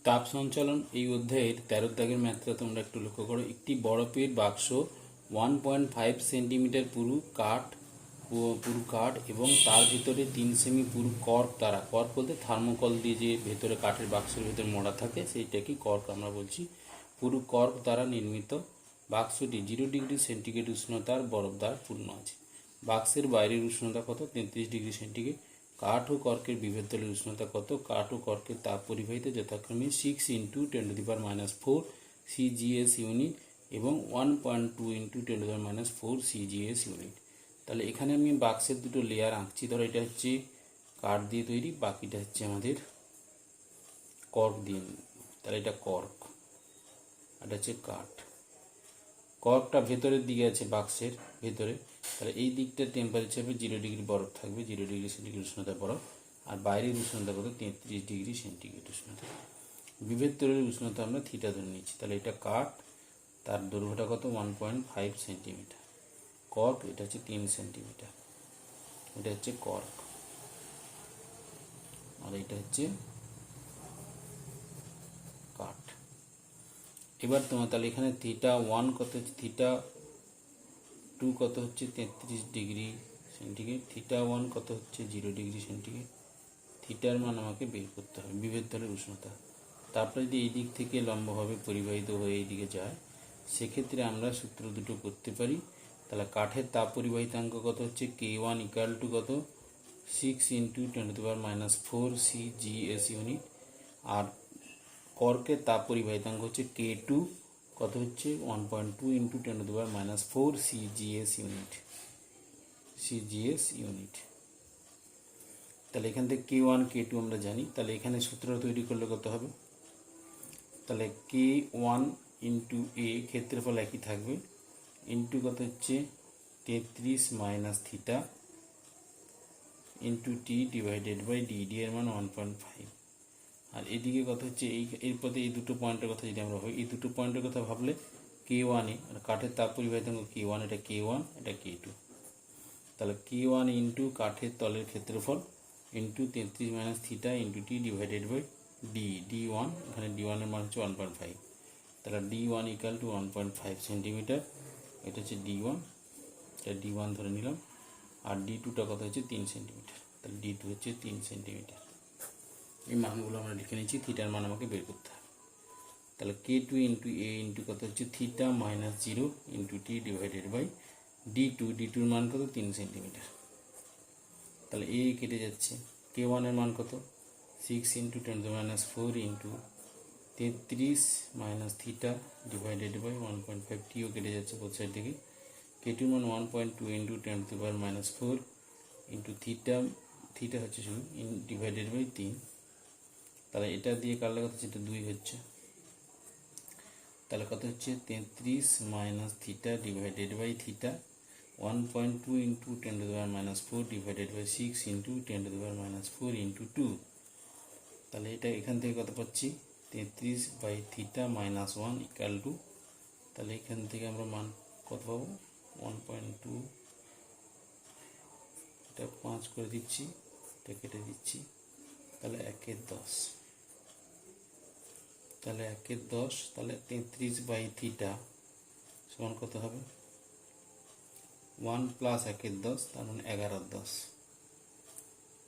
তাপ সঞ্চালন এই অধ্যায়ের 13 দাগের ম্যাথটা তোমরা একটু লক্ষ্য করো। একটি বরফের বাক্স 1.5 সেন্টিমিটার পুরু কাঠ এবং তার ভিতরে 3 সেমি পুরু কর্ক দ্বারা, কর্ক বলতে থার্মোকল দিয়ে যে ভেতরে কাঠের বাক্সের ভেতরে মোড়া থাকে সেইটাকে কর্ক আমরা বলছি, পুরু কর্ক দ্বারা নির্মিত বাক্সটি 0 ডিগ্রি সেন্টিগ্রেড উষ্ণতার বরফ দ্বারা পূর্ণ আছে। বাক্সের বাইরের উষ্ণতা কত? 33 ডিগ্রি সেন্টিগ্রেড। কাঠ ও কর্কের বিভেদ তলের উষ্ণতা কত? কাঠ ও কর্কের তাপ পরিবাহিতা যথাক্রমে 6 × 10⁻⁴ CGS ইউনিট এবং 1.2 × 10⁻⁴ CGS ইউনিট। তাহলে এখানে আমি বাক্সের দুটো লেয়ার আঁকছি। ধরো এটা হচ্ছে কাঠ দিয়ে তৈরি, বাকিটা হচ্ছে আমাদের কর্ক দিয়ে। তাহলে এটা কর্ক, এটা হচ্ছে কাঠ। কর্কটা ভেতরের দিকে আছে বাক্সের ভেতরে, তাহলে এই দিকটার টেম্পারেচার হবে 0 ডিগ্রি বরফ থাকবে, 0 ডিগ্রি সেন্টিগ্রেড উষ্ণতা বরফ। আর বাইরের উষ্ণতা কত? 33 ডিগ্রি সেন্টিগ্রেড উষ্ণতা। বিভেদ তলের উষ্ণতা আমরা থিটা ধরে নিচ্ছি। তাহলে এটা কাঠ, তার দৈর্ঘ্যটা কত? 1.5 সেন্টিমিটার। কর্ক এটা হচ্ছে 3 সেন্টিমিটার, এটা হচ্ছে কর্ক। আর এটা হচ্ছে কাঠ। এবার তোমার তাহলে এখানে θ1 কত হচ্ছে, θ2 কত হচ্ছে 33 ডিগ্রি সেন্টিগ্রেড, θ1 কত হচ্ছে 0 ডিগ্রি সেন্টিগ্রেড। থিটার মান আমাকে বের করতে হবে, বিভেদ তলের উষ্ণতা। তারপরে যদি এই দিক থেকে লম্বভাবে পরিবাহিত হয়ে এই দিকে যায়, সেক্ষেত্রে আমরা সূত্র দুটো করতে পারি। তাহলে কাঠের তাপ পরিবাহিতাঙ্ক কত হচ্ছে? K1 = কত? 6 × 10⁻⁴ CGS ইউনিট। আর কর্কের তাপ পরিবাহিতাঙ্ক হচ্ছে K2 কত হচ্ছে? 1.2 × 10⁻⁴ CGS ইউনিট। তাহলে এখান থেকে K1 K2 আমরা জানি। তাহলে এখানে সূত্র তৈরি করলে কত হবে? তাহলে K1 × A ক্ষেত্রফল একই থাকবে, ইন্টু কত হচ্ছে 33 - θ ইন্টু T / D এর মান 1.5। আর এদিকে কত হচ্ছে? এর পথে এই দুটো পয়েন্টের কথা যদি আমরা ভাবি, এই দুটো পয়েন্টের কথা ভাবলে K1 এ কাঠের তাপ পরিবাহিতাঙ্ক K1, এটা K1, এটা K2। তাহলে K1 ইন্টু কাঠের তলের ক্ষেত্রফল into 33 - θ into T / D, D1, এখানে D1 এর মান হচ্ছে 1.5। তাহলে D1 = 1.5 সেন্টিমিটার, এটা হচ্ছে D1, এটা D1 ধরে নিলাম। আর D2টা কত হচ্ছে? 3 সেন্টিমিটার। তাহলে D2 হচ্ছে 3 সেন্টিমিটার। এই মানগুলো আমরা লিখে নিচ্ছি, থিটার মান আমাকে বের করতে হবে। তাহলে K2 × A ইন্টু কত হচ্ছে? θ - 0 ইন্টু T / D2 মান কত? 3 সেন্টিমিটার। তাহলে A কেটে যাচ্ছে, K1 এর মান কত? 6 × 10⁻⁴ ইন্টু 33 - θ ডিভাইডেড বাই 1.5, টিও কেটে যাচ্ছে বোথ সাইড থেকে। K2 মান 1.2 × 10⁻⁴ ইন্টু থিটা হচ্ছে শুধু ডিভাইডেড বাই 3। তাহলে এটা দিয়ে কাটলে কত হচ্ছে? এটা 2 হচ্ছে। তাহলে কত হচ্ছে? 33 - θ divided by θ 1.2 × 10⁻⁴ divided by 6 × 10⁻⁴ into 2। তাহলে এটা এখান থেকে কত পাচ্ছি? 33/θ - 1 = তাহলে এখান থেকে আমরা মান কত পাবো? 1.2, এটা 5 করে দিচ্ছি, এটা কেটে দিচ্ছি। তাহলে 1/10, তাহলে 1/10, তাহলে 33/θ সমান কত হবে? 1 + 1/10, তার মানে 11/10।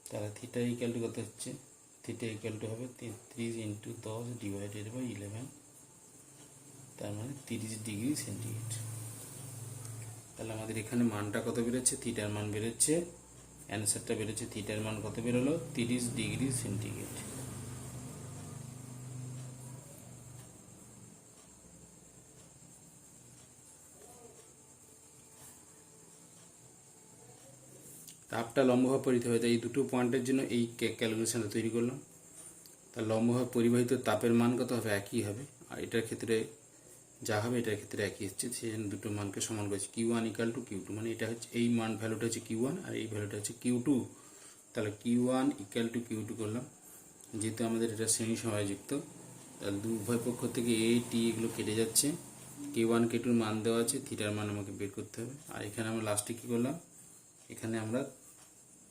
তাহলে θ = কত হচ্ছে? θ = হবে 33 × 10 ডিভাইডেড বাই 11, তার মানে 30 ডিগ্রি সেন্টিগ্রেড। তাহলে আমাদের এখানে মানটা কত বেরোচ্ছে? থিটার মান বেরোচ্ছে, অ্যান্সারটা বেরোচ্ছে, থিটার মান কত বেরোলো? 30 ডিগ্রি সেন্টিগ্রেড। তাপটা লম্বভাবে পরিবাহিত হয়, এই দুটো পয়েন্টের জন্য এই ক্যালকুলেশনটা তৈরি করলাম। তার লম্বভাবে পরিবাহিত তাপের মান কত হবে? একই হবে। আর এটার ক্ষেত্রে যা হবে এটার ক্ষেত্রে একই হচ্ছে, সেই জন্য দুটো মানকে সমান করেছি। Q1 = Q2, মানে এটা হচ্ছে এই মান ভ্যালুটা হচ্ছে Q1 আর এই ভ্যালুটা হচ্ছে Q2। তাহলে Q1 = Q2 করলাম, যেহেতু আমাদের এটা শ্রেণী সমযুক্ত, তাহলে উভয় পক্ষ থেকে A T এগুলো কেটে যাচ্ছে। K1 K2 মান দেওয়া আছে, থিটার মান আমাকে বের করতে হবে। আর এখানে আমরা লাস্টে কী করলাম? এখানে আমরা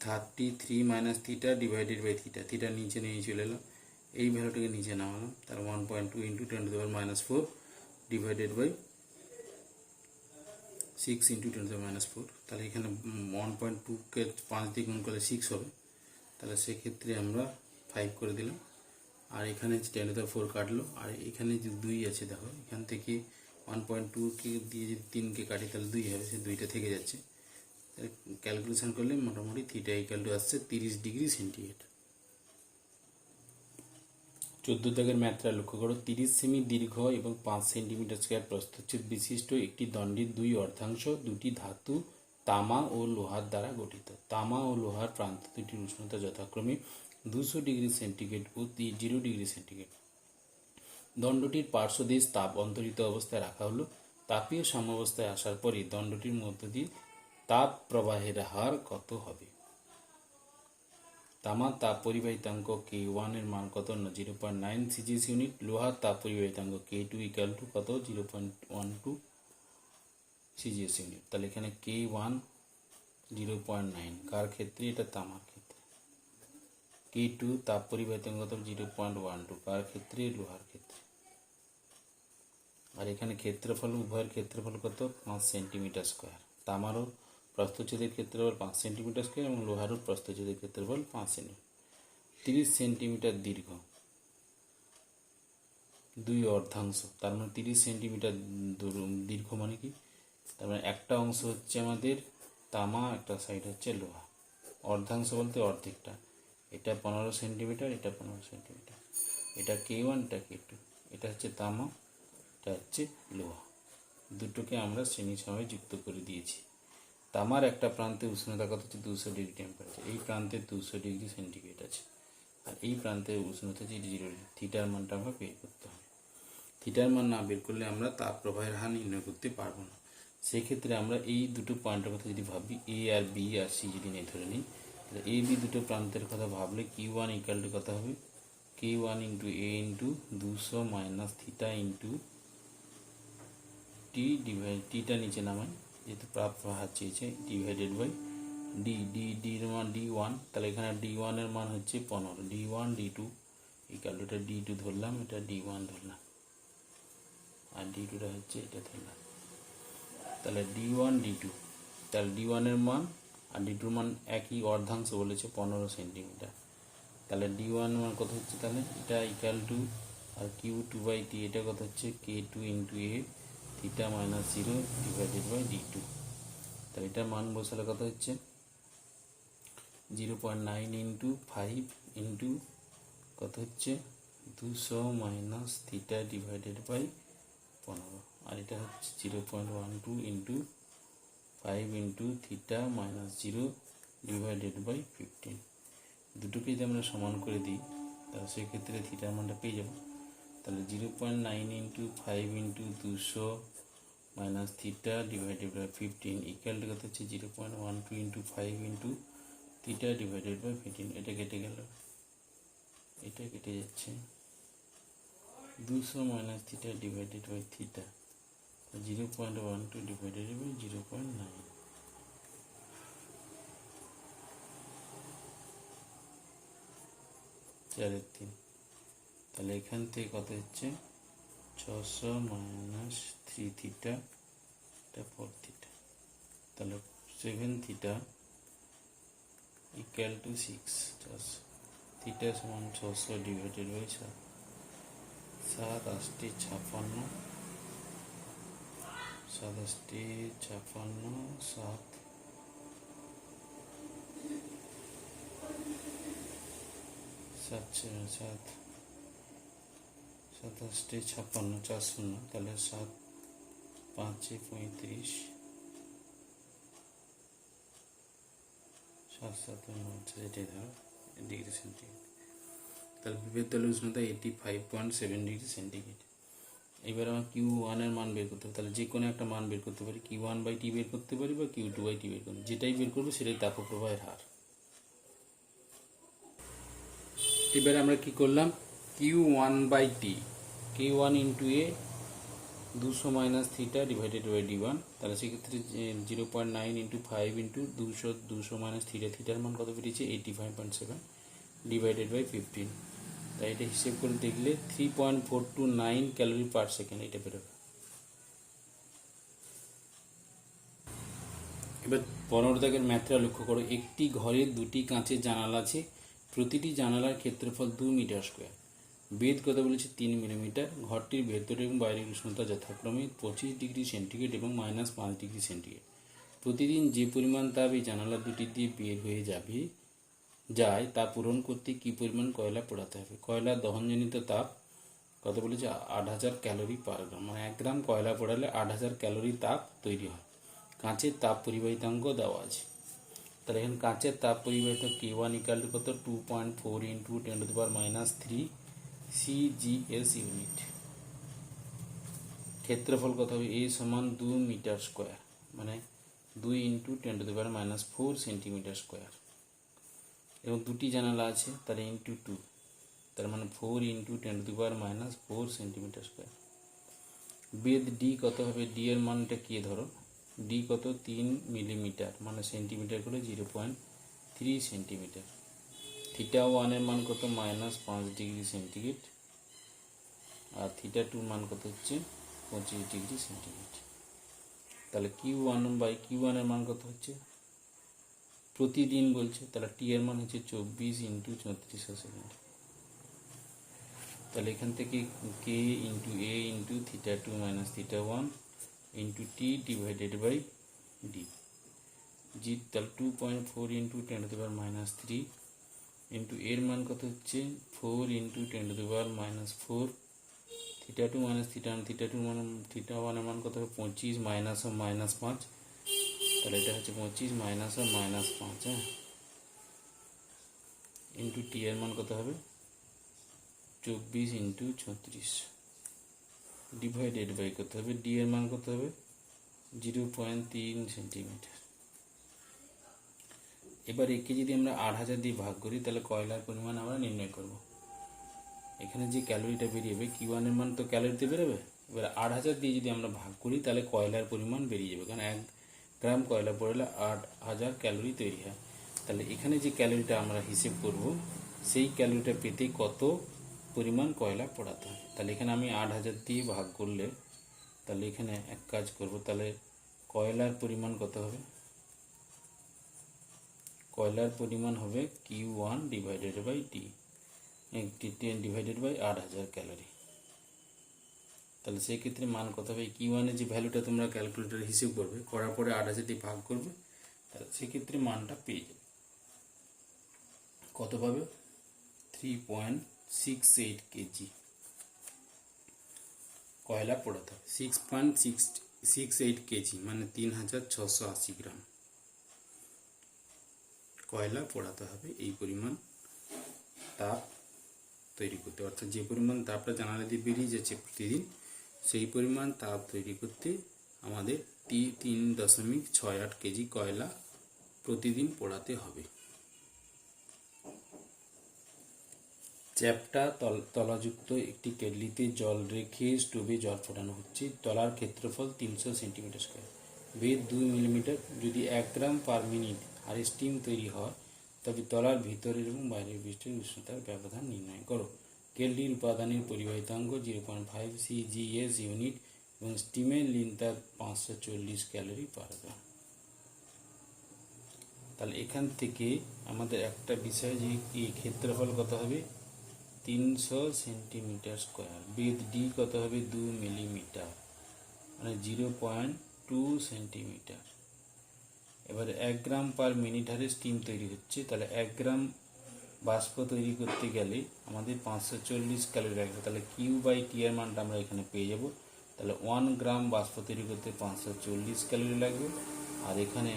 33 - θ ডিভাইডেড বাই θ, থিটা নিচে নিয়ে চলে এলাম, এই ভ্যালুটাকে নিচে নামালাম, তাহলে 1.2 ইন্টু 10⁻⁻4 ডিভাইডেড বাই 6 ইন্টু 10⁻⁴। তাহলে এখানে 1.2কে 5 দিয়ে গুণ করলে 6 হবে, তাহলে সেক্ষেত্রে আমরা 5 করে দিলাম। আর এখানে 10⁻⁴ কাটলো, আর এখানে যে 2 আছে দেখো, এখান থেকে 1.2কে দিয়ে যদি 3কে কাটি তাহলে 2 হবে, সে 2টা থেকে যাচ্ছে। ক্যালকুলেশন করলে মোটামুটি থিটা ইকুয়াল টু আসছে 30 ডিগ্রি সেন্টিগ্রেড। 14 দাগের ম্যাথটা লক্ষ্য করো। 30 সেমি দীর্ঘ এবং 5 সেন্টিমিটার স্কয়ার প্রস্থচ্ছেদ বিশিষ্ট একটি দণ্ডের দুই অর্ধাংশ দুটি ধাতু তামা ও লোহার দ্বারা গঠিত। তামা ও লোহার প্রান্ত দুটির উষ্ণতা যথাক্রমে 200 ডিগ্রি সেন্টিগ্রেড ও 0 ডিগ্রি সেন্টিগ্রেড। দণ্ডটির পার্শ্বদেশ তাপ অন্তরিত অবস্থায় রাখা হলো। তাপীয় সাম্যাবস্থায় আসার পরে দণ্ডটির মধ্য দিয়ে তাপ প্রবাহের হার কত হবে? তামার তাপ পরিবাহিতাঙ্ক K1 এর মান কত? 0.9 সিজিএস ইউনিট। লোহার তাপ পরিবাহিতাঙ্ক K2 ইকুয়াল টু কত? 0.12 সিজিএস ইউনিট। তাহলে এখানে K1 0.9 কার ক্ষেত্রে? এটা তামার ক্ষেত্রে। K2 তাপ পরিবাহিতাঙ্ক কত? 0.12 কার ক্ষেত্রে? লোহার ক্ষেত্রে। আর এখানে ক্ষেত্রফল, উভয়ের ক্ষেত্রফল কত? 5 সেন্টিমিটার স্কোয়ার। তামারও প্রস্থচ্ছেদের ক্ষেত্রফল 5 সেন্টিমিটার স্কোয়ার এবং লোহারও প্রস্থচ্ছেদের ক্ষেত্রফল 5 সেন্টিমিটার। 30 সেন্টিমিটার দীর্ঘ দুই অর্ধাংশ, তার মানে 30 সেন্টিমিটার দীর্ঘ মানে কি? তার মানে একটা অংশ হচ্ছে আমাদের তামা, একটা সাইড হচ্ছে লোহা। অর্ধাংশ বলতে অর্ধেকটা। এটা 15 সেন্টিমিটার, এটা 15 সেন্টিমিটার। এটা K1, এটা K2। এটা হচ্ছে তামা, এটা হচ্ছে লোহা। দুটোকে আমরা শ্রেণী সময়ে যুক্ত করে দিয়েছি। তামার একটা প্রান্তে উষ্ণতা কত হচ্ছে? 200 ডিগ্রি টেম্পারেচার। এই প্রান্তে 200 ডিগ্রি সেন্টিগ্রেড আছে, আর এই প্রান্তের উষ্ণতা হচ্ছে 0 ডিগ্রি। থিটার মানটা আমরা বের করতে হবে। থিটার মান না বের করলে আমরা তাপ প্রবাহের হার নির্ণয় করতে পারবো না। সেক্ষেত্রে আমরা এই দুটো পয়েন্টের কথা যদি ভাবি, এ আর বি আর সি যদি নিয়ে ধরে নিই, তাহলে এ বি দুটো প্রান্তের কথা ভাবলে Q1 ইকুয়াল টু কত হবে? K1 into A into 200 minus theta into T divide, টিটা নিচে নামাই যেহেতু প্রাপ্ত হার চেয়েছে, ডিভাইডেড বাই ডি। ডির মান D1, তাহলে এখানে D1 এর মান হচ্ছে 15। D1 D2 ইকুয়াল টু, এটা D2 ধরলাম, এটা D1 ধরলাম, আর D2টা হচ্ছে এটা ধরলাম। তাহলে D1 D2, তাহলে D1 এর মান আর D2 এর মান একই, অর্ধাংশ বলেছে 15 সেন্টিমিটার। তাহলে D1 মান কত হচ্ছে? তাহলে এটা ইকুয়াল টু, আর Q2/T এটা কত হচ্ছে? K2 into A theta minus 0 divided by D2। তাহলে এটার মান বসালে কত হচ্ছে? 0.9 ইন্টু 5 ইন্টু কত হচ্ছে? 200 মাইনাস থিটা ডিভাইডেড বাই 15, আর এটা হচ্ছে 0.12 into 5 into theta minus 0 divided by 15। দুটোকে যদি আমরা সমান করে দিই তাহলে সেক্ষেত্রে থিটার মানটা পেয়ে যাব। তাহলে 0.9 into 5 into 200 minus theta divided by 15 equal to কত হচ্ছে? 0.12 into 5 into theta divided by 15। এটা কেটে গেল, এটা কেটে যাচ্ছে। 200 minus theta divided by theta, 0.12 divided by 0.9। 4/3। তাহলে এখান থেকে কত হচ্ছে? 600 মাইনাস 3 থিটা, এটা 4 থিটা। তাহলে 7 থিটা ইকুয়াল টু 6। থিটা সমান 600 ডিভাইডেড বাই 7। 7 8 56, 7 8 56, 7 7 7 7 8 56, 4 0, তাহলে 7 5 35, 7 7 9, এটাই ধরো ডিগ্রি সেন্টিগ্রেড। তাহলে বিভেদ তলের উষ্ণতা 85.7 ডিগ্রি সেন্টিগ্রেড। এবার আমার Q1 এর মান বের করতে হবে। তাহলে যে কোনো একটা মান বের করতে পারি, Q1/T বের করতে পারি বা Q2/T বের করতে পারি, যেটাই বের করবো সেটাই তাপপ্রবাহের হার। এবারে আমরা কি করলাম? Q1/T, K1 into A 200 minus theta divided by D1। তাহলে সেক্ষেত্রে 0.9 ইন্টু 5 ইন্টু 200 মাইনাস থিটা, থিটার মান কত বেরিয়েছে? 85.7 ডিভাইডেড বাই 15। তাই এটা হিসেব করে দেখলে 3.429 ক্যালোরি পার সেকেন্ড এটা বেরোবে। এবার 15 দাগের ম্যাথটা লক্ষ্য করো। একটি ঘরে দুটি কাঁচের জানালা আছে, প্রতিটি জানালার ক্ষেত্রফল 2 মিটার স্কোয়ার, বেদ কত বলেছে 3 মিলিমিটার। ঘরটির ভেতরে এবং বাইরের উষ্ণতা যথাক্রমে 25 ডিগ্রি সেন্টিগ্রেড এবং -5 ডিগ্রি সেন্টিগ্রেড। প্রতিদিন যে পরিমাণ তাপ এই জানালা দুটি দিয়ে বের হয়ে যায় তা পূরণ করতে কী পরিমাণ কয়লা পোড়াতে হবে। কয়লার দহনজনিত তাপ কত বলেছে 8000 ক্যালোরি পার গ্রাম, মানে 1 গ্রাম কয়লা পোড়ালে 8000 ক্যালোরি তাপ তৈরি হয়। কাঁচের তাপ পরিবাহিতাঙ্ক দেওয়া আছে, তাহলে এখানে কাঁচের তাপ পরিবাহিত K1 = কত 2.4 × 10⁻³ CGS ইউনিট। ক্ষেত্রফল কত হবে A = 2 মিটার স্কোয়ার, মানে 2 × 10⁻⁴ সেন্টিমিটার স্কোয়ার। এবং দুটি জানালা আছে তাহলে × 2, তার মানে 4 × 10⁻⁴ সেন্টিমিটার স্কোয়ার। বেদ ডি কত হবে, ডি এর মানটা কে ধরো, ডি কত 3 মিলিমিটার, মানে সেন্টিমিটার করে 0.3 সেন্টিমিটার। θ1 এর মান কত -5 ডিগ্রি সেন্টিগ্রেড, আর θ2 মান কত হচ্ছে 25 ডিগ্রি সেন্টিগ্রেড। তাহলে Q1 এর মান কত হচ্ছে, প্রতিদিন বলছে, তাহলে টি এর মান হচ্ছে 24 × 3400 সেকেন্ড। তাহলে এখান থেকে K × A × θ2 - θ1 × T divided by D. তাহলে 2.4 × 10⁻³ ইন্টু এর মান কত হচ্ছে 4 × 10⁻⁴, θ2 - θ1, θ1 এর মান কত হবে 25 -5, তাহলে এটা হচ্ছে 25 -5, হ্যাঁ, ইন্টু টি এর মান কত হবে 24 × 36 ডিভাইডেড বাই কত হবে, ডি এর মান কত হবে 0.3 সেন্টিমিটার। এবার একে যদি আমরা 8000 দিয়ে ভাগ করি তাহলে কয়লার পরিমাণ আমরা নির্ণয় করব। এখানে যে ক্যালোরিটা বেরিয়ে Q1 এর মান তো ক্যালোরিতে বেরোবে, এবার 8000 দিয়ে যদি আমরা ভাগ করি তাহলে কয়লার পরিমাণ বেরিয়ে যাবে, কারণ 1 গ্রাম কয়লা পড়লে 8000 ক্যালোরি তৈরি হয়। তাহলে এখানে যে ক্যালোরিটা আমরা হিসেব করব সেই ক্যালোরিটা পেতে কত পরিমাণ কয়লা পোড়াতে হয়। তাহলে এখানে আমি 8000 দিয়ে ভাগ করলে, তাহলে এখানে এক কাজ করব, তাহলে কয়লার পরিমাণ কত হবে, কয়লার পরিমাণ হবে Q1 divided by T, 10 divided by 8000 calorie. তাহলে সেক্ষেত্রে মান কত হবে, Q1 এর যে ভ্যালুটা তোমরা ক্যালকুলেটারে হিসেব করবে, করার পরে 8000 দিয়ে ভাগ করবে, তাহলে সেক্ষেত্রে মানটা পেয়ে যাবে। কত পাবে 3.68 কেজি কয়লা পোড়াতে হবে, 6.68 কেজি মানে 3680 গ্রাম কয়লা পোড়াতে হবে এই পরিমাণ তাপ তৈরি করতে। অর্থাৎ যে পরিমাণ তাপটা জানালা দিয়ে বেরিয়ে যাচ্ছে প্রতিদিন, সেই পরিমাণ তাপ তৈরি করতে আমাদের 3.68 কেজি কয়লা প্রতিদিন পোড়াতে হবে। চ্যাপ্টা তলাযুক্ত একটি কেটলিতে জল রেখে স্টোভে জল ফোটানো হচ্ছে। তলার ক্ষেত্রফল 300 সেন্টিমিটার স্কোয়ার, বেদ 2 মিলিমিটার। যদি 1 গ্রাম পার মিনিট হারে স্টিম তৈরি হয় তবে তলার ভিতরের এবং বাইরের পৃষ্ঠের উষ্ণতার ব্যবধান নির্ণয় করো। কেটলির উপাদানের পরিবাহিতাঙ্ক 0.5 CGS ইউনিট এবং স্টিমের লিনটা 540 ক্যালোরি পার গ্রাম। তাহলে এখান থেকে আমাদের একটা বিষয় যে এই ক্ষেত্রফল কত হবে 300 সেন্টিমিটার স্কোয়ার, বেদ ডি কত হবে 2 মিলিমিটার, মানে 0.2 সেন্টিমিটার। এবার 1 গ্রাম পার মিনিট হারে স্টিম তৈরি হচ্ছে, তাহলে 1 গ্রাম বাষ্প তৈরি করতে গেলে আমাদের 540 ক্যালোরি লাগবে। তাহলে Q/T এর মানটা আমরা এখানে পেয়ে যাব। তাহলে 1 গ্রাম বাষ্প তৈরি করতে 540 ক্যালোরি লাগবে, আর এখানে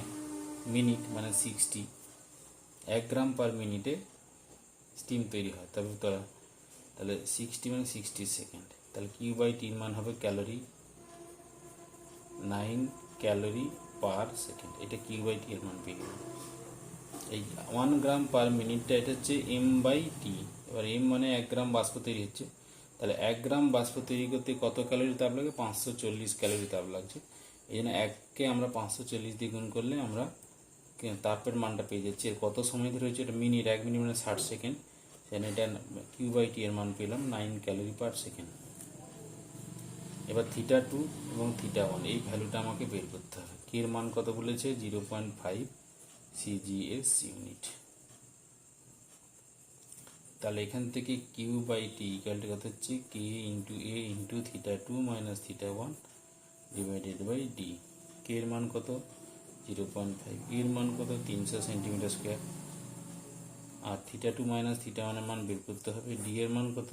মিনিট মানে 60, 1 গ্রাম পার মিনিটে স্টিম তৈরি হয়, তাহলে 60 মানে 60 সেকেন্ড। তাহলে Q/T এর মান হবে ক্যালোরি, 9 ক্যালোরি পার সেকেন্ড। এটা Q/T এর মান পেয়ে গেল। এই 1 গ্রাম পার মিনিটটা এটা হচ্ছে M/T। এবার M মানে 1 গ্রাম বাষ্প তৈরি হচ্ছে, তাহলে 1 গ্রাম বাষ্প তৈরি করতে কত ক্যালোরি তাপ লাগে 540 ক্যালোরি তাপ লাগছে। এই জন্য 1কে আমরা 540 দিয়ে গুণ করলে আমরা তাপের মানটা পেয়ে যাচ্ছি। এর কত সময় ধরে হচ্ছে, এটা মিনিট, 1 মিনিট মানে 60 সেকেন্ড, সেখানে এটা কিউ বাই টি এর মান পেলাম 9 ক্যালোরি পার সেকেন্ড। এবার থিটা 2 এবং থিটা 1 এই ভ্যালুটা আমাকে বের করতে হবে। কে এর মান কত বলেছে? 0.5 সিজিএস ইউনিট। তাহলে এখান থেকে Q by T equal to কত হচ্ছে? K into A into theta 2 minus theta 1 divided by D. K এর মান কত? 0.5। এর মান কত? 300 সেন্টিমিটার স্কোয়ার। আর থিটা 2 মাইনাস থিটা 1 এর মান বের করতে হবে। ডি এর মান কত?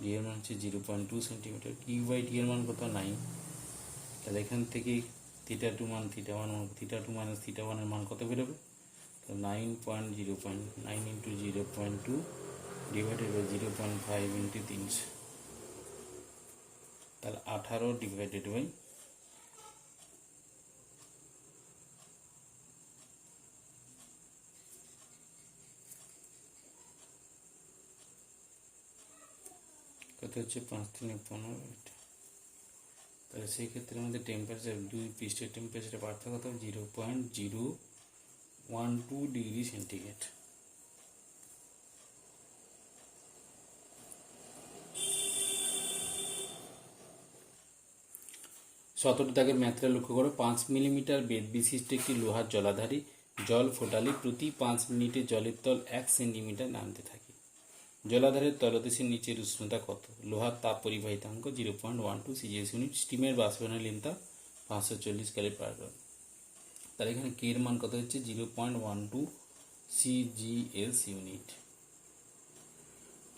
ডি এর মান হচ্ছে 0.2 সেন্টিমিটার। কিউ বাই টি এর মান কত? 9। তাহলে এখান থেকে থিটা 2 মান থিটা 1 থিটা 2 মাইনাস থিটা 1 এর মান কত বেরোবে? 9.0.9 ইন্টু 0.2 ডিভাইডেড বাই 0.5 ইন্টু 300, তাহলে 18 ডিভাইডেড বাই কত হচ্ছে? 5 3 15। তাহলে সেই ক্ষেত্রে আমাদের টেম্পারেচার, দুই পৃষ্ঠের টেম্পারেচারের পার্থক্য কত? 0.012 ডিগ্রি সেন্টিগ্রেড। সতেরো দাগের ম্যাথটা লক্ষ্য করো। 5 মিলিমিটার বেদ বিশিষ্ট একটি লোহার জলাধারী জল ফোটালে প্রতি 5 মিনিটে জলের তল 1 সেন্টিমিটার নামতে থাকে। জলাধারের তলদেশের নিচের উষ্ণতা কত? লোহার তাপ পরিবাহিতাঙ্ক 0.12 সিজিএস ইউনিট। স্টিমের বাষ্পীভবনের লিনটা 540 ক্যালোরি পার গ্রাম। তাহলে এখানে কে এর মান কত হচ্ছে? 0.12 সিজিএস ইউনিট।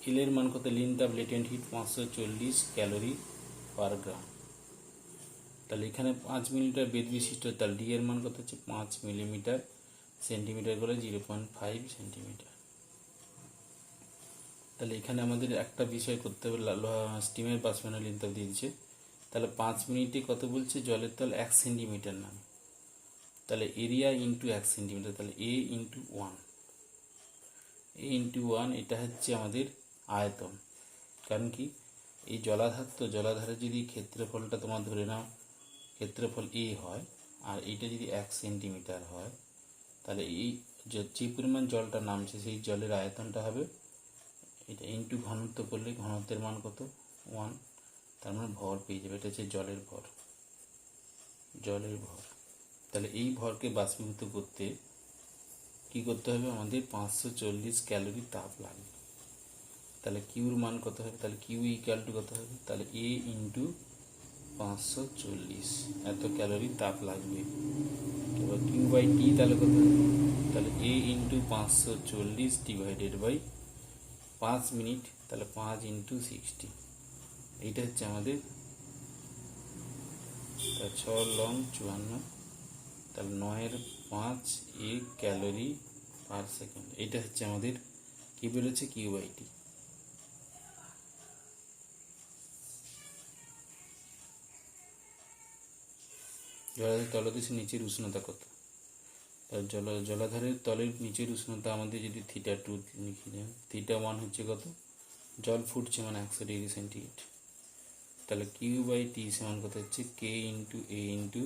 এল এর মান কত? লিন তাপ লেটেন্ট হিট 540 ক্যালোরি পার গ্রাম। তাহলে এখানে 5 মিলিমিটার বেদ বিশিষ্ট, তাহলে ডি এর মান কত হচ্ছে? 5 মিলিমিটার সেন্টিমিটার করে 0.5 সেন্টিমিটার। তাহলে এখানে আমাদের একটা বিষয় করতে হবে, স্টিমের বাষ্পীভবনের লিনতাপ দিয়ে দিচ্ছে। তাহলে 5 মিনিটে কত বলছে? জলের তল 1 সেন্টিমিটার নামে। তাহলে এরিয়া ইন্টু 1 সেন্টিমিটার, তাহলে এ ইন্টু 1, এ ইন্টু 1 এটা হচ্ছে আমাদের আয়তন। কারণ কি? এই জলাধার, তো জলাধারের যদি ক্ষেত্রফলটা তোমার ধরে নাও ক্ষেত্রফল এ হয়, আর এইটা যদি 1 সেন্টিমিটার হয়, তাহলে এই যে পরিমাণ জলটা নামছে সেই জলের আয়তনটা হবে এটা ইন্টু ঘনত্ব করলে ঘনত্বের মান কত? 1। তার মানে ভর পেয়ে যাবে। এটা হচ্ছে জলের ভর, জলের ভর। তাহলে এই ভরকে বাষ্পীভূত করতে কি করতে হবে? আমাদের 540 ক্যালোরি তাপ লাগবে। তাহলে কিউর মান কত হবে? তাহলে কিউ ইকুয়াল টু কত হবে? তাহলে এ ইন্টু 540 এত ক্যালোরি তাপ লাগবে। এবার কিউ বাই টি তাহলে কত হবে? তাহলে এ ইন্টু 540 ডিভাইডেড বাই 5 মিনিট, তাহলে 5 ইন্টু 60। এইটা হচ্ছে আমাদের 6 লং 54, তাহলে 9/5 এ ক্যালোরি পার সেকেন্ড। এইটা হচ্ছে আমাদের কি বেরোচ্ছে? কিউ বাই টি। জলাধারের তলদেশের নিচের উষ্ণতা কত? তাহলে জলাধারের তলের নিচের উষ্ণতা আমাদের যদি থিটা 2 লিখে দেন, থিটা 1 হচ্ছে কত? জল ফুটছে মানে 100 ডিগ্রি সেন্টিগ্রেড। তাহলে কিউ বাই টি সমান কত হচ্ছে? K into A into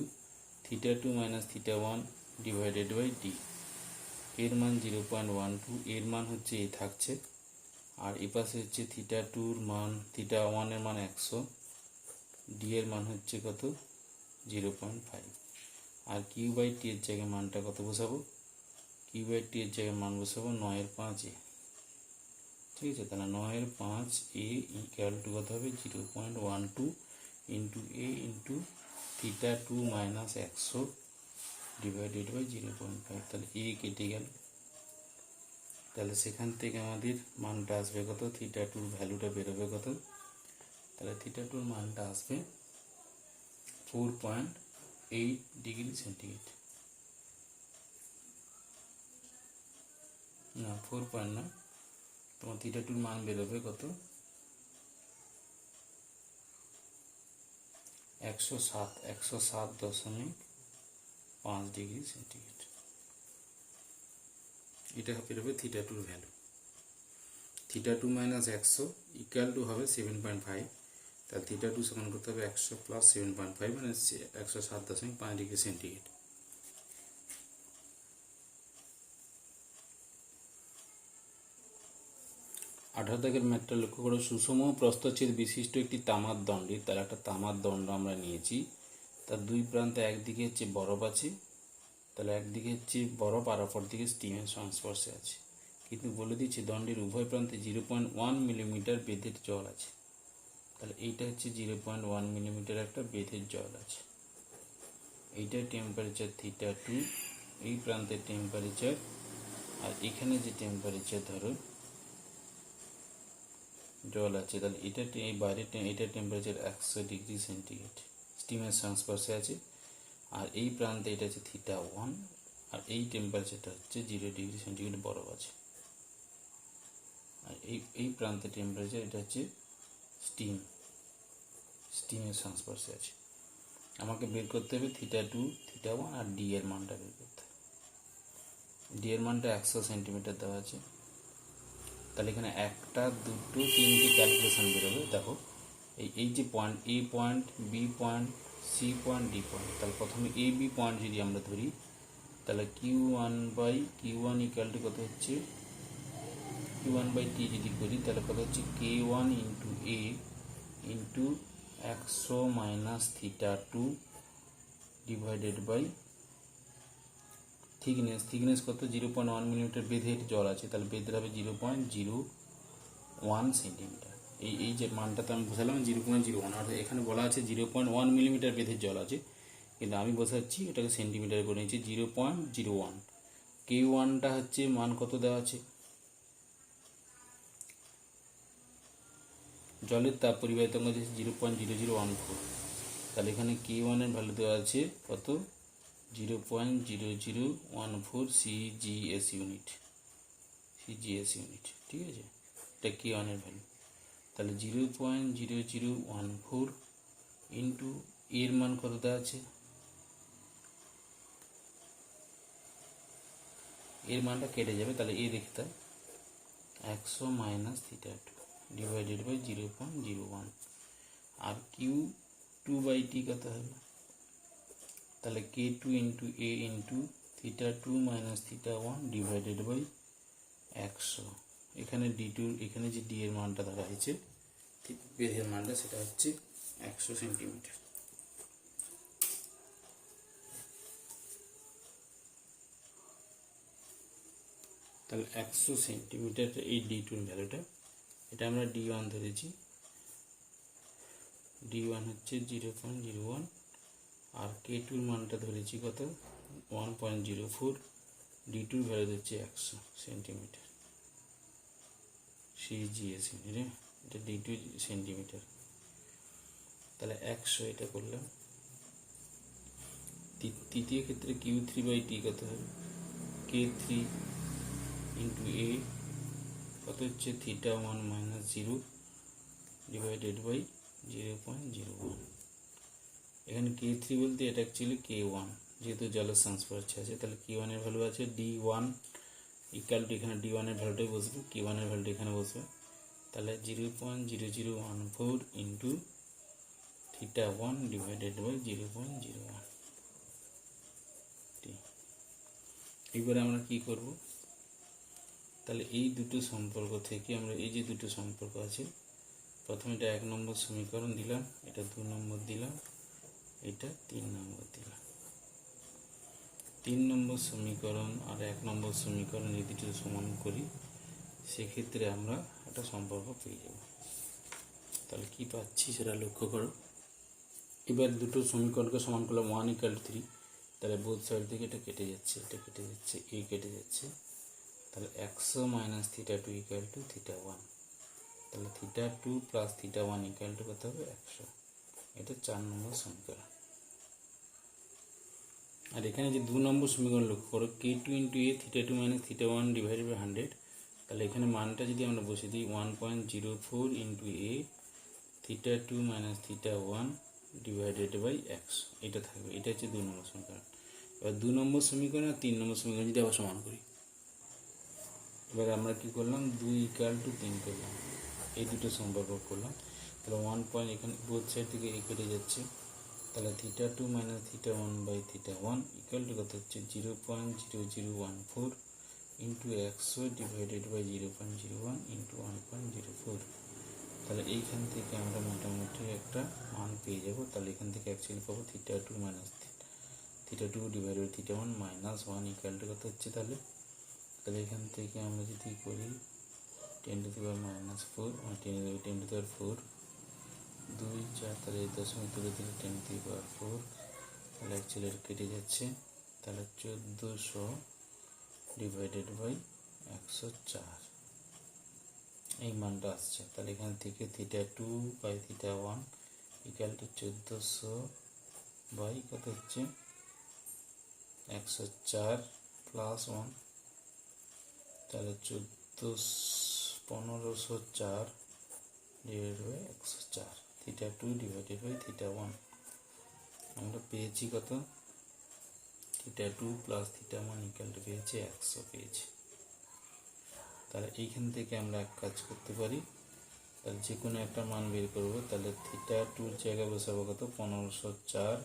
theta 2 minus theta 1 divided by D. এর মান 0.12, এর মান হচ্ছে এ থাকছে, আর এ পাশে হচ্ছে থিটা 2-র মান, থিটা 1 এর মান 100, ডি এর মান হচ্ছে কত? 0.5। আর কিউ বাই টি এর জায়গায় মানটা কত বসাবো? কিউ বাই টি এর জায়গায় মান বসাবো 9/5 এ। ঠিক আছে, তাহলে 9/5 এ ইকুয়াল টু কত হবে? 0.12 into A into theta 2 minus 100 divided by 0.5। তাহলে এ কেটে গেল, তাহলে সেখান থেকে আমাদের মানটা আসবে কত? থিটা 2-র ভ্যালুটা বেরোবে কত? তাহলে থিটা 2-র মানটা আসবে 4.8 ডিগ্রি সেন্টিগ্রেড। না, 4 পয়েন্ট না, তোমার থিটা 2-র মান বেরোবে কত? 107.5 ডিগ্রি সেন্টিগ্রেড। এটা বেরোবে থিটা 2-র value. Theta 2 minus 100 equal to হবে 7.5। তাহলে থিটা 2 সমান করতে হবে 100 প্লাস 7.5 মানে 107.5 ডিগ্রি সেন্টিগ্রেড। 18 দাগের ম্যাথটা লক্ষ্য করো। সুষম প্রস্থচ্ছেদ বিশিষ্ট একটি তামার দণ্ডের, তার একটা তামার দণ্ড আমরা নিয়েছি, তার দুই প্রান্তে একদিকে হচ্ছে বরফ আছে, তাহলে একদিকে হচ্ছে বরফ আর অপর দিকে স্টিমের সংস্পর্শে আছে, কিন্তু বলে দিচ্ছি দণ্ডের উভয় প্রান্তে 0.1 মিলিমিটার বেধের জল আছে। তাহলে এইটা হচ্ছে 0.1 মিলিমিটার একটা বেধের জল আছে। এইটার টেম্পারেচার θ2, এই প্রান্তের টেম্পারেচার, আর এখানে যে টেম্পারেচার ধরো জল আছে, তাহলে এটা এই বাইরের এটার টেম্পারেচার 100 ডিগ্রি সেন্টিগ্রেড, স্টিমের সংস্পর্শে আছে। আর এই প্রান্তে এটা হচ্ছে θ1, আর এই টেম্পারেচারটা হচ্ছে 0 ডিগ্রি সেন্টিগ্রেড বরফ আছে। আর এই প্রান্তে টেম্পারেচার এটা হচ্ছে স্টিমের সংস্পর্শে আছে। আমাকে বের করতে হবে θ2, θ1 আর ডি এর মানটা বের করতে হবে। ডি এর মানটা 100 সেন্টিমিটার দেওয়া আছে। তাহলে এখানে একটা, দুটো, তিনটে ক্যালকুলেশন বেরোবে। দেখো এই যে point, A point, B point, C point, D point, তাহলে প্রথমে এ বি পয়েন্ট যদি আমরা ধরি, তাহলে Q1 ইকুয়াল টু কত হচ্ছে, Q1/T যদি করি তাহলে কত হচ্ছে K1 into A into 100 minus θ2 divided by thickness কত, 0.1 মিলিমিটার বেধের জল আছে, তাহলে বেধের হবে 0.01 সেন্টিমিটার। এই যে মানটা তো আমি বসালাম 0.01, অর্থাৎ এখানে বলা আছে 0.1 মিলিমিটার বেধের জল আছে, কিন্তু আমি বসাচ্ছি এটাকে সেন্টিমিটার করে নিচ্ছি, 0.01। K1টা হচ্ছে মান কত দেওয়া আছে, জলের তাপ পরিবাহিতাঙ্ক হচ্ছে 0.0014, তাহলে এখানে K1 এর ভ্যালু দেওয়া আছে কত, 0.0014 CGS ইউনিট, ঠিক আছে, এটা K1 এর ভ্যালু। তাহলে 0.0014 ইন্টু এর মান কত দেওয়া আছে, এর মানটা কেটে যাবে, তাহলে এ দেখতে 100 minus θ2 divided by 0.01, R Q2/T কত হবে, তাহলে K2 into A into θ2 minus θ1 divided by 100। এখানে এখানে যে ডি এর মানটা ধরা হয়েছে, বেধের মানটা, সেটা হচ্ছে 100 সেন্টিমিটার। তাহলে 100 সেন্টিমিটার এই D2 ভ্যালুটা, এটা আমরা D1 ধরেছি, D1 হচ্ছে 0.01, আর K2 মানটা ধরেছি কত, 1.04, D2 ভ্যালু হচ্ছে 100 সেন্টিমিটার CGS ইউনিট, এটা D2 সেন্টিমিটার। তাহলে 100 এটা করলাম। তৃতীয় ক্ষেত্রে Q3/T কত হবে, K3 ইন্টু এ কত হচ্ছে θ1 মাইনাস 0 ডিভাইডেড বাই 0.01। এখানে K3 বলতে এটা অ্যাকচুয়ালি K1, যেহেতু জলের সংস্পর্শে আছে, তাহলে K1 এর ভ্যালু আছে D1 ইকুয়াল টু, এখানে D1 এর ভ্যালুটাই বসবে, K1 এর ভ্যালুটা এখানে বসবে, তাহলে 0.0014 ইন্টু θ1 ডিভাইডেড বাই 0.01। এবারে আমরা কি করব, তাহলে এই দুটো সম্পর্ক থেকে আমরা এই যে দুটো সম্পর্ক আছে, প্রথমে এটা 1 নম্বর সমীকরণ দিলাম, এটা 2 নম্বর দিলাম, এটা 3 নম্বর দিলাম। 3 নম্বর সমীকরণ আর 1 নম্বর সমীকরণ এই দুটো সমান করি, সেক্ষেত্রে আমরা একটা সম্পর্ক পেয়ে যাব। তাহলে কি পাচ্ছি সেটা লক্ষ্য করো। এবার দুটো সমীকরণকে সমান করলাম, 1 ইকুয়াল টু 3, তাহলে বোথ সাইড থেকে এটা কেটে যাচ্ছে, এটা কেটে যাচ্ছে, এ কেটে যাচ্ছে, তাহলে 100 মাইনাস θ2 ইকুয়াল টু θ1, তাহলে θ2 প্লাস θ1 ইকুয়াল টু কত হবে, 100। এটা 4 নম্বর সমীকরণ। আর এখানে যে 2 নম্বর সমীকরণ লক্ষ্য করো, K2 into A θ2 minus θ1 divided by 100, তাহলে এখানে মানটা যদি আমরা বসে দিই 1.04 into A θ2 minus θ1 divided by 100, এটা থাকবে, এটা হচ্ছে 2 নম্বর সমীকরণ। এবার 2 নম্বর সমীকরণ আর 3 নম্বর সমীকরণ যদি আবার সমান করি, এবার আমরা কি করলাম, 2 ইকুয়াল টু 3 করলাম, এই দুটো সম্পর্ক করলাম, তাহলে 1 পয়েন্ট এখানে বোথ সাইড থেকে এ কেটে যাচ্ছে, তাহলে θ2 মাইনাস θ1 বাই θ1 ইকুয়াল টু কত হচ্ছে 0.0014 ইন্টু 100 ডিভাইডেড বাই 0.01 ইন্টু 1.04। তাহলে এইখান থেকে আমরা মোটামুটি একটা মান পেয়ে যাব। তাহলে এখান থেকে অ্যাকচুয়ালি পাবো θ2 minus θ2 divided by θ1 minus 1 equal to কত হচ্ছে তাহলে এখান থেকে আমরা যদি করি 10 to the power minus 4 10 to the power 4 2 4, তাহলে এই দশমিক তুলে দিলে 10 টু দি পাওয়ার 4, তাহলে অ্যাকচুয়ালি এটা কেটে যাচ্ছে। তাহলে 1400 ডিভাইডেড বাই 104 এই মানটা আসছে। তাহলে এখান থেকে θ2 বাই θ1 ইকুয়াল টু 1400 বাই কত হচ্ছে 104 প্লাস 1, তাহলে 1504 ডিভাইডেড বাই 104 θ2 ডিভাইডেড বাই θ1 আমরা পেয়েছি কত θ2 প্লাস θ1 ইকুয়াল টু পেয়েছি 100 পেয়েছি। তাহলে এইখান থেকে আমরা এক কাজ করতে পারি, তাহলে যে কোনো একটা মান বের করব। তাহলে θ2 জায়গায় বসাবো কত 1504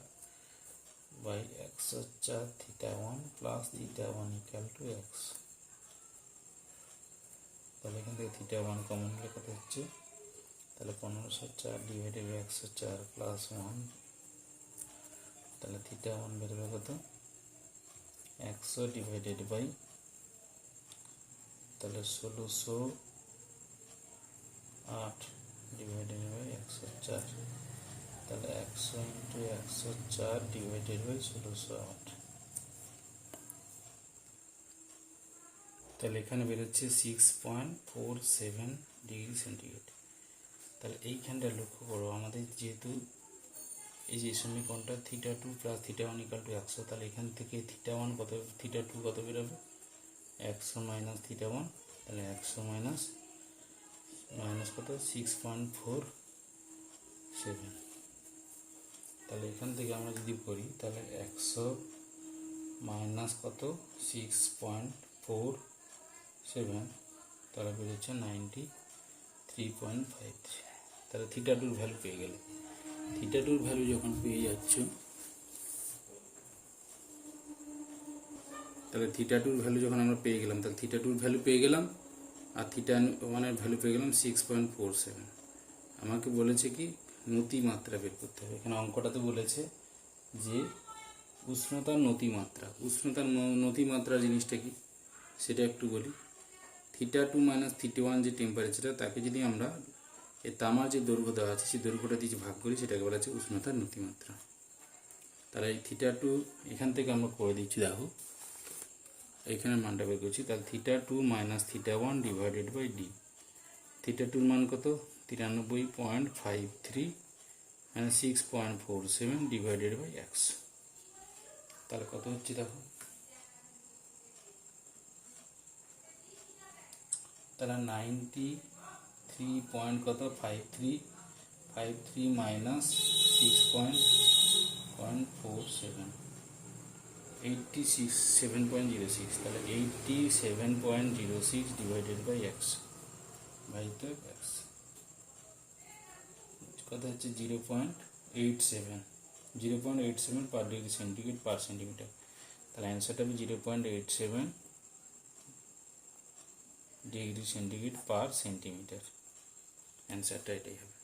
বাই 104 θ1 প্লাস θ1 ইকুয়াল টু 100। তাহলে এখান থেকে θ1 কমন হলে কত হচ্ছে, তাহলে 1504 ডিভাইডেড বাই 104 প্লাস 1, তাহলে θ1 বেরোবে কত 100 ডিভাইডেড বাই তাহলে 1608 ডিভাইডেড বাই 104, তাহলে 100 ইন্টু 104 ডিভাইডেড বাই 1608, তাহলে এখানে বেরোচ্ছে 6.47 ডিগ্রি সেন্টিগ্রেড। তাহলে এইখানটা লক্ষ্য করো, আমাদের যেহেতু এই যে সমীকরণটা θ2 প্লাস θ1 ইকুয়াল টু 100, তাহলে এখান থেকে θ1 কত θ2 কত বেরোবে 100 মাইনাস θ1, তাহলে 100 মাইনাস কত 6.47। তাহলে এখান থেকে আমরা যদি করি তাহলে 100 মাইনাস কত 6.47, তাহলে বেরোচ্ছে 93.53। তাহলে θ2 ভ্যালু পেয়ে গেলে, θ2 ভ্যালু যখন পেয়ে যাচ্ছ তাহলে θ2 ভ্যালু যখন আমরা পেয়ে গেলাম, তাহলে θ2 ভ্যালু পেয়ে গেলাম আর θ1 ভ্যালু পেয়ে গেলাম 6.47। আমাকে বলেছে কি নতিমাত্রা বের করতে হবে। এখানে অঙ্কটাতে বলেছে যে উষ্ণতার নতিমাত্রা। উষ্ণতার নতিমাত্রা জিনিসটা কি সেটা একটু বলি। θ2 মাইনাস θ1 যে টেম্পারেচারটা, তাকে যদি আমরা এই তামার যে দৈর্ঘ্য দেওয়া আছে সেই দৈর্ঘ্যটা দিয়ে ভাগ করি, সেটাকে বলা হচ্ছে উষ্ণতার নতিমাত্রা। তাহলে এই θ2 এখান থেকে আমরা করে দিচ্ছি, দেখো এখানে মানটা বের করছি। তাহলে θ2 মাইনাস θ1 ডিভাইডেড বাই ডি। θ2 মান কত 93.53 মানে 6.47 ডিভাইডেড বাই 100, তাহলে কত হচ্ছে দেখো, তাহলে 93.53 মাইনাস 6.47 87.06, তাহলে 87.06 ডিভাইডেড বাই 100 বাই তো 100 কত হচ্ছে 0.87 পার ডিগ্রি সেন্টিগ্রেড পার সেন্টিমিটার। তাহলে অ্যান্সারটা হবে 0.87 ডিগ্রি সেন্টিগ্রেড পার সেন্টিমিটার। অ্যান্সারটা এটাই হবে।